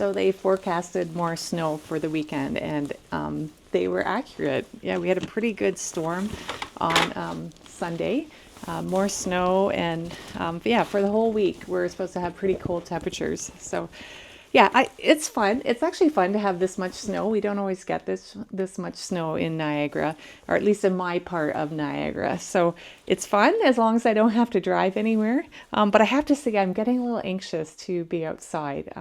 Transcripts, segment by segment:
So they forecasted more snow for the weekend, and they were accurate. Yeah, we had a pretty good storm on Sunday. More snow, and yeah, for the whole week we're supposed to have pretty cold temperatures. So yeah, it's fun. It's actually fun to have this much snow. We don't always get this much snow in Niagara, or at least in my part of Niagara. So it's fun as long as I don't have to drive anywhere. But I have to say, I'm getting a little anxious to be outside.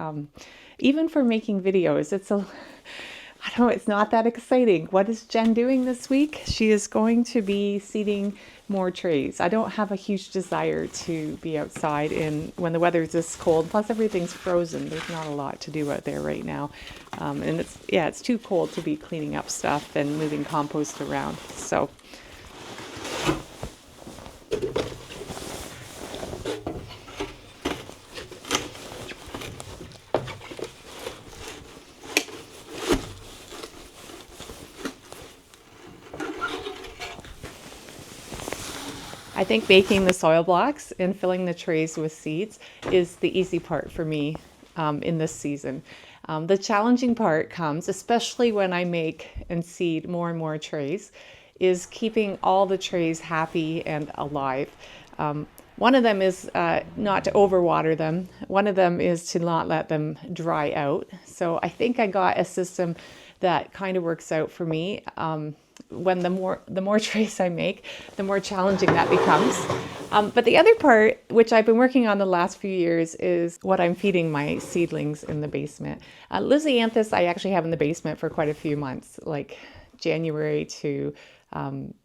Even for making videos, I don't know, it's not that exciting. What is Jen doing this week? She is going to be seeding more trays. I don't have a huge desire to be outside when the weather is this cold. Plus everything's frozen. There's not a lot to do out there right now. And it's too cold to be cleaning up stuff and moving compost around. So I think baking the soil blocks and filling the trays with seeds is the easy part for me in this season. The challenging part comes, especially when I make and seed more and more trays, is keeping all the trays happy and alive. One of them is not to overwater them. One of them is to not let them dry out. So I think I got a system that kind of works out for me. When the more trays I make, the more challenging that becomes. But the other part, which I've been working on the last few years, is what I'm feeding my seedlings in the basement. Lisianthus I actually have in the basement for quite a few months, like January to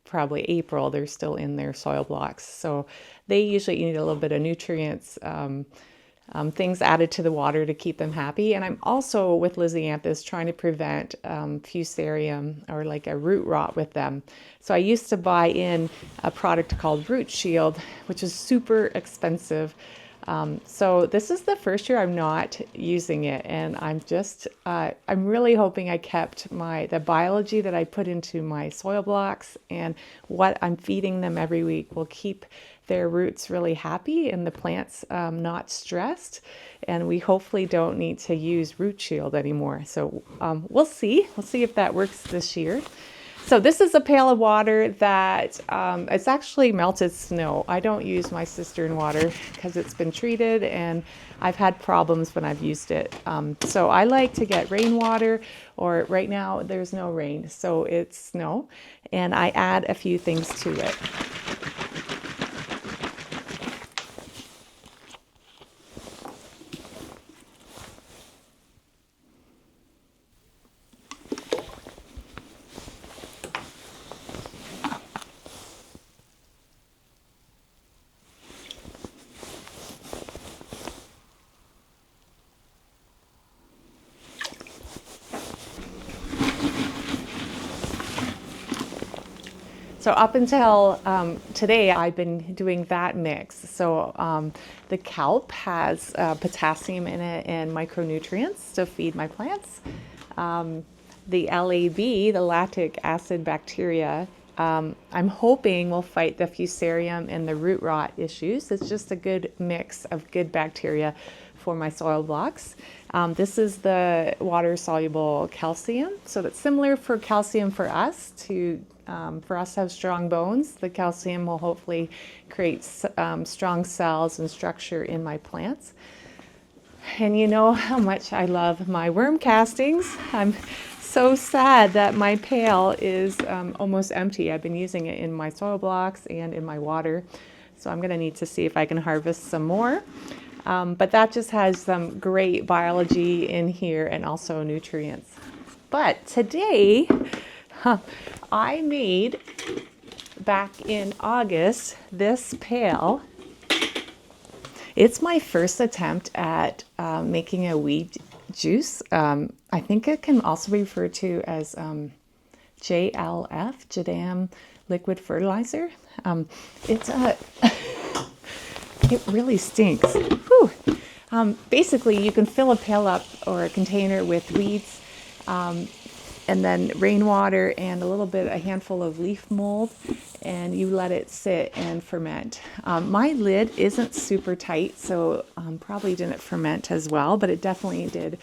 probably April. They're still in their soil blocks. So they usually need a little bit of nutrients, things added to the water to keep them happy. And I'm also, with lisianthus, trying to prevent fusarium or like a root rot with them. So I used to buy in a product called Root Shield, which is super expensive. So this is the first year I'm not using it, and I'm really hoping I kept the biology that I put into my soil blocks and what I'm feeding them every week will keep their roots really happy and the plants not stressed. And we hopefully don't need to use Root Shield anymore. So we'll see if that works this year. So this is a pail of water that it's actually melted snow. I don't use my cistern water because it's been treated and I've had problems when I've used it. So I like to get rainwater, or right now there's no rain, so it's snow, and I add a few things to it. So up until today, I've been doing that mix. So the kelp has potassium in it and micronutrients to feed my plants. The LAB, the lactic acid bacteria, I'm hoping will fight the fusarium and the root rot issues. It's just a good mix of good bacteria for my soil blocks. This is the water-soluble calcium. So that's similar for calcium for us to have strong bones. The calcium will hopefully create strong cells and structure in my plants. And you know how much I love my worm castings. I'm so sad that my pail is almost empty. I've been using it in my soil blocks and in my water. So I'm going to need to see if I can harvest some more. But that just has some great biology in here and also nutrients. But today, I made, back in August, this pail. It's my first attempt at making a weed juice. I think it can also be referred to as JLF, Jadam Liquid Fertilizer. It really stinks. Whew. Basically, you can fill a pail up or a container with weeds. and then rainwater and a handful of leaf mold, and you let it sit and ferment. My lid isn't super tight, so probably didn't ferment as well, but it definitely did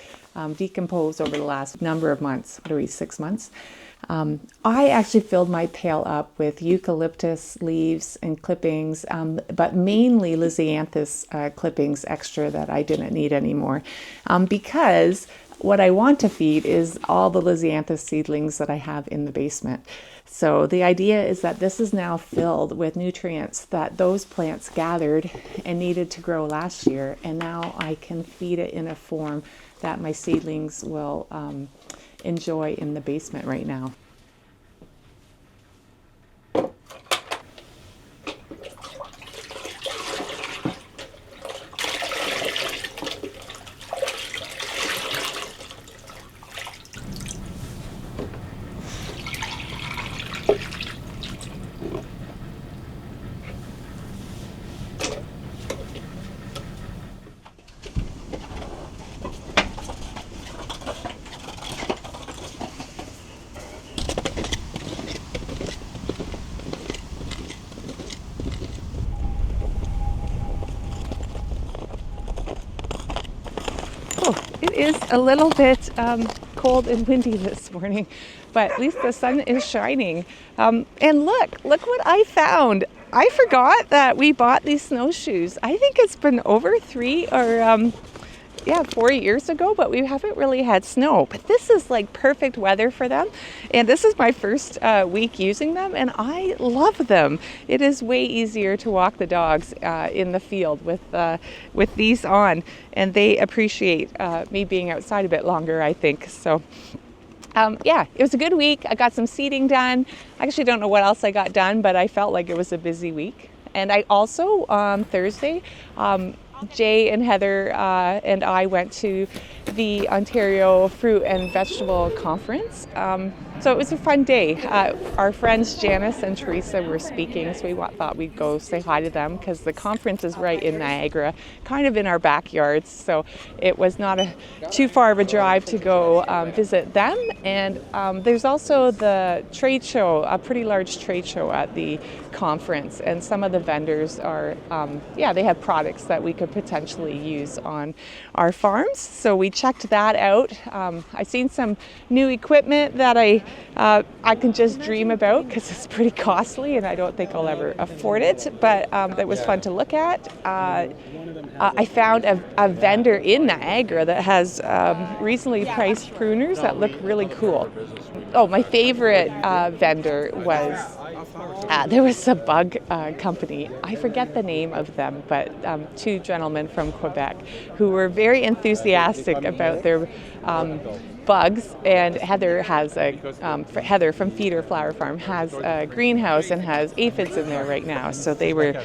decompose over the last number of months. What are we, 6 months? I actually filled my pail up with eucalyptus leaves and clippings, but mainly lisianthus clippings extra that I didn't need anymore, because what I want to feed is all the lisianthus seedlings that I have in the basement. So the idea is that this is now filled with nutrients that those plants gathered and needed to grow last year, and now I can feed it in a form that my seedlings will enjoy in the basement right now. It is a little bit cold and windy this morning, but at least the sun is shining. And look what I found. I forgot that we bought these snowshoes. I think it's been over 4 years ago, but we haven't really had snow. But this is like perfect weather for them. And this is my first week using them, and I love them. It is way easier to walk the dogs in the field with these on, and they appreciate me being outside a bit longer, I think. So it was a good week. I got some seeding done. I actually don't know what else I got done, but I felt like it was a busy week. And I also, Thursday, Jay and Heather and I went to the Ontario Fruit and Vegetable Conference. So it was a fun day. Our friends Janice and Teresa were speaking, so we thought we'd go say hi to them because the conference is right in Niagara, kind of in our backyards. So it was not too far of a drive to go visit them. And there's also the trade show, a pretty large trade show at the conference. And some of the vendors are, they have products that we could potentially use on our farms. So we checked that out. I seen some new equipment that I can just dream about because it's pretty costly and I don't think I'll ever afford it, but it was fun to look at. I found a vendor in Niagara that has recently priced pruners that look really cool. Oh, my favorite vendor was there was a bug company. I forget the name of them, but two gentlemen from Quebec who were very enthusiastic about their bugs. And Heather Heather from Feeder Flower Farm has a greenhouse and has aphids in there right now. So they were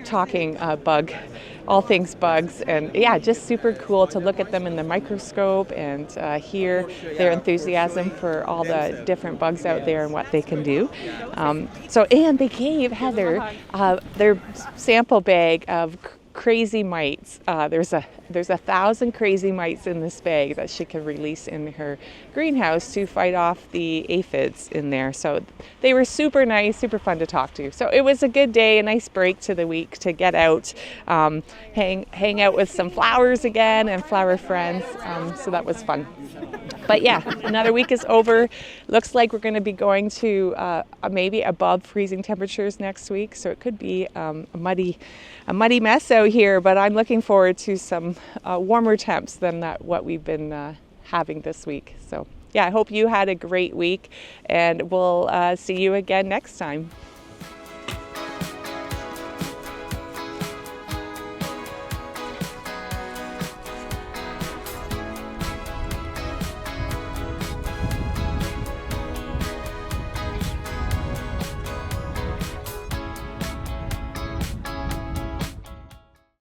talking all things bugs, and just super cool to look at them in the microscope and hear their enthusiasm for all the different bugs out there and what they can do. And they gave Heather their sample bag of crazy mites. There's 1,000 crazy mites in this bag that she can release in her greenhouse to fight off the aphids in there. So they were super nice, super fun to talk to. So it was a good day, a nice break to the week to get out, hang out with some flowers again and flower friends. So that was fun. But another week is over. Looks like we're going to be going to maybe above freezing temperatures next week. So it could be a muddy mess out here. But I'm looking forward to some warmer temps than what we've been having this week. So I hope you had a great week, and we'll see you again next time.